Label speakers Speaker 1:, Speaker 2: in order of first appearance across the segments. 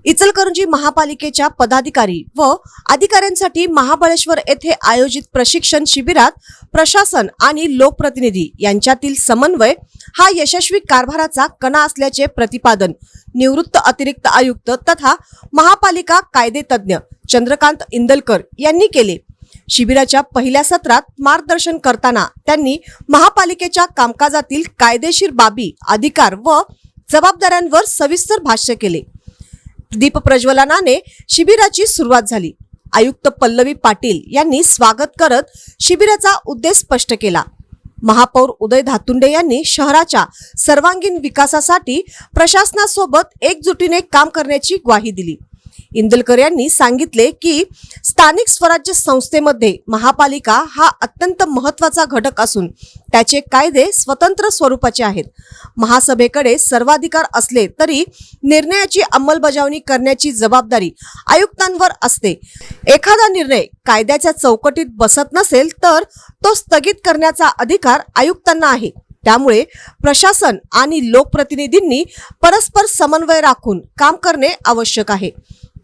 Speaker 1: इचलकरंजी महापालिकेच्या पदाधिकारी व अधिकाऱ्यांसाठी महाबळेश्वर येथे आयोजित प्रशिक्षण शिबिरात प्रशासन आणि लोकप्रतिनिधी यांच्यातील समन्वय हा यशस्वी कारभाराचा कणा असल्याचे प्रतिपादन निवृत्त अतिरिक्त आयुक्त तथा महापालिका कायदेतज्ञ चंद्रकांत इंदलकर यांनी केले। शिबिराच्या पहिल्या सत्रात मार्गदर्शन करताना त्यांनी महापालिकेच्या कामकाजातील कायदेशीर बाबी, अधिकार व जबाबदाऱ्यांवर सविस्तर भाष्य केले। दीप प्रज्वलनाने शिबिराची सुरुवात झाली। आयुक्त पल्लवी पाटील यांनी स्वागत करत शिबिराचा उद्देश स्पष्ट केला। महापौर उदय धातुंडे यांनी शहराच्या सर्वांगीण विकासासाठी प्रशासनासोबत एकजुटीने काम करण्याची ग्वाही दिली। इंदलकर यांनी सांगितले की स्थानिक स्वराज्य संस्थेमध्ये महापालिका हा अत्यंत महत्त्वाचा घटक असून त्याचे कायदे स्वतंत्र स्वरूपाचे आहेत। महासभेकडे सर्वाधिकार असले तरी निर्णयाची अंमलबजावणी करण्याची जबाबदारी आयुक्तांवर असते। एखादा निर्णय कायद्याच्या चौकटीत बसत नसेल तर तो स्थगित करण्याचा अधिकार आयुक्तांना आहे। त्यामुळे प्रशासन आणि लोकप्रतिनिधींनी परस्पर समन्वय राखून काम करणे आवश्यक आहे।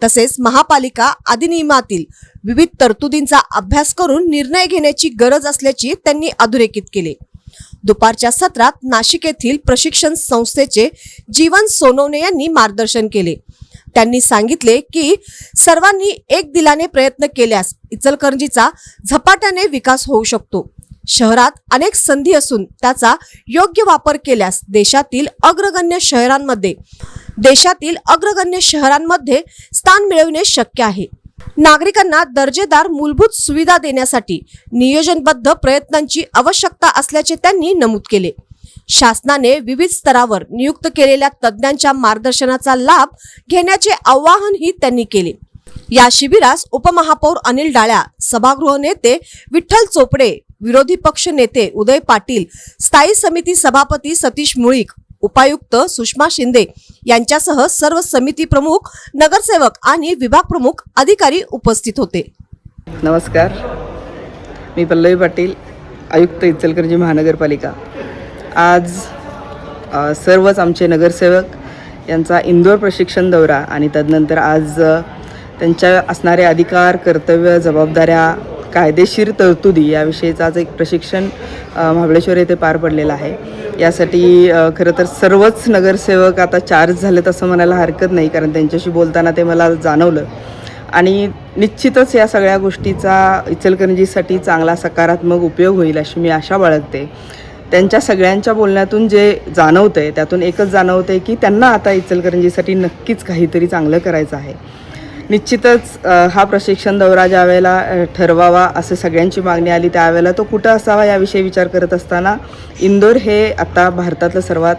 Speaker 1: तसेच महापालिका अधिनियमातील विविध तरतुदींचा अभ्यास करून निर्णय घेण्याची गरज असल्याची त्यांनी अधोरेखित केले। दुपारच्या सत्रात नाशिक येथील प्रशिक्षण संस्थेचे जीवन सोनवणे यांनी मार्गदर्शन केले। त्यांनी सांगितले की सर्वांनी एक दिलाने प्रयत्न केल्यास इचलकरंजीचा झपाट्याने विकास होऊ शकतो। शहरात अनेक संधी असून त्याचा योग्य वापर केल्यास देशातील अग्रगण्य शहरांमध्ये स्थान मिळवणे शक्य आहे। नागरिकांना दर्जेदार मूलभूत सुविधा देण्यासाठी नियोजनबद्ध प्रयत्नांची आवश्यकता असल्याचे त्यांनी नमूद केले। शासनाने विविध स्तरावर नियुक्त केलेल्या तज्ञांच्या मार्गदर्शनाचा लाभ घेण्याचे आवाहनही त्यांनी केले। या शिबिरास उपमहापौर अनिल डाळ्या, सभागृह नेते विठ्ठल चोपडे, विरोधी पक्ष नेते उदय पाटील, स्थायी समिती सभापती सतीश मुळीक, उपायुक्त सुषमा शिंदे यांच्यासह सर्व समिती प्रमुख, नगरसेवक आणि विभाग प्रमुख अधिकारी उपस्थित होते।
Speaker 2: नमस्कार, मी पल्लवी पाटील, आयुक्त इचलकरंजी महानगरपालिका। आज सर्वच आमचे नगरसेवक यांचा इंदोर प्रशिक्षण दौरा आणि तदनंतर आज त्यांच्या असणारे अधिकार, कर्तव्य, जबाबदाऱ्या, कायदेशीर तरतुदी याविषयीचा आज एक प्रशिक्षण महाबळेश्वर येथे पार पडलेला आहे। यासाठी खरं तर सर्वच नगरसेवक आता चार्ज झालेत असं म्हणायला हरकत नाही, कारण त्यांच्याशी बोलताना ते मला जाणवलं आणि निश्चितच या सगळ्या गोष्टीचा इचलकरंजीसाठी चांगला सकारात्मक उपयोग होईल अशी मी आशा बाळगते। त्यांच्या सगळ्यांच्या बोलण्यातून जे जाणवतंय त्यातून एकच जाणवतंय की त्यांना आता इचलकरंजीसाठी नक्कीच काहीतरी चांगलं करायचं आहे। निश्चितच हा प्रशिक्षण दौरा ज्या वेळेला ठरवावा असं सगळ्यांची मागणी आली त्यावेळेला तो कुठं असावा याविषयी विचार करत असताना इंदोर हे आता भारतातलं सर्वात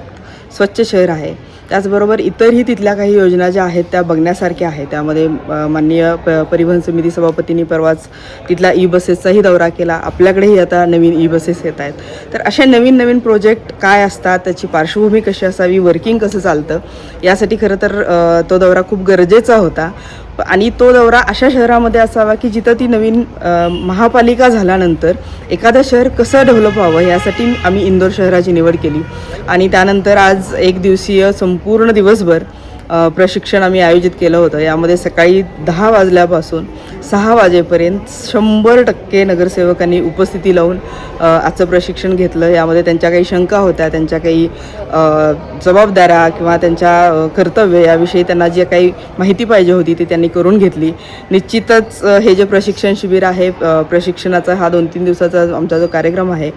Speaker 2: स्वच्छ शहर आहे। त्याचबरोबर इतरही तिथल्या काही योजना ज्या आहेत त्या बघण्यासारख्या आहेत। त्यामध्ये माननीय परिवहन समिती सभापतींनी परवाच तिथल्या बसेसचाही दौरा केला। आपल्याकडेही आता नवीन बसेस येत आहेत। तर असे नवीन प्रोजेक्ट काय असतात, त्याची पार्श्वभूमी कशी असावी, वर्किंग कसं चालतं, यासाठी खरं तर तो दौरा खूप गरजेचा होता। आणि तो दौरा अशा शहरामध्ये असावा की जिथं ती नवीन महापालिका झाल्यानंतर एखादं शहर कसं डेव्हलप व्हावं यासाठी आम्ही इंदोर शहराची निवड केली। आणि त्यानंतर आज एक दिवसीय संपूर्ण दिवसभर प्रशिक्षण आम्ही आयोजित केलं होतं। यामध्ये सकाळी 10 वाजल्यापासून 6 वाजेपर्यंत 100% नगरसेवकांनी उपस्थिती लावून आजचं प्रशिक्षण घेतलं। यामध्ये त्यांच्या काही शंका होत्या, त्यांच्या काही जबाबदाऱ्या किंवा त्यांच्या कर्तव्य याविषयी त्यांना जे काही माहिती पाहिजे होती ती त्यांनी करून घेतली। निश्चितच हे जे प्रशिक्षण शिबिर आहे, प्रशिक्षणाचा हा 2-3 दिवसाचा आमचा जो कार्यक्रम आहे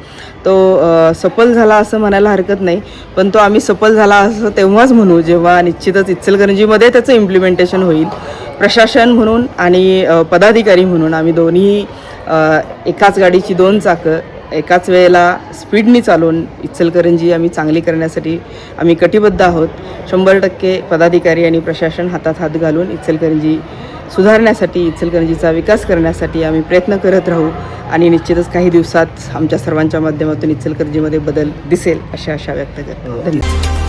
Speaker 2: तो सफल झाला असं म्हणायला हरकत नाही, पण तो आम्ही सफल झाला असं तेव्हाच म्हणू जेव्हा निश्चितच इचलकरंजीमध्ये त्याचं इम्प्लिमेंटेशन होईल। प्रशासन म्हणून आणि पदाधिकारी म्हणून आम्ही दोन्ही एकाच गाडीची 2 चाकं एकाच वेळेला स्पीडनी चालवून इचलकरंजी आम्ही चांगली करण्यासाठी आम्ही कटिबद्ध आहोत। 100% पदाधिकारी आणि प्रशासन हातात हात घालून इचलकरंजी सुधारण्यासाठी, इचलकरंजीचा विकास करण्यासाठी आम्ही प्रयत्न करत राहू आणि निश्चितच काही दिवसात आमच्या सर्वांच्या माध्यमातून इचलकरंजीमध्ये बदल दिसेल अशी आशा व्यक्त करतो। धन्यवाद।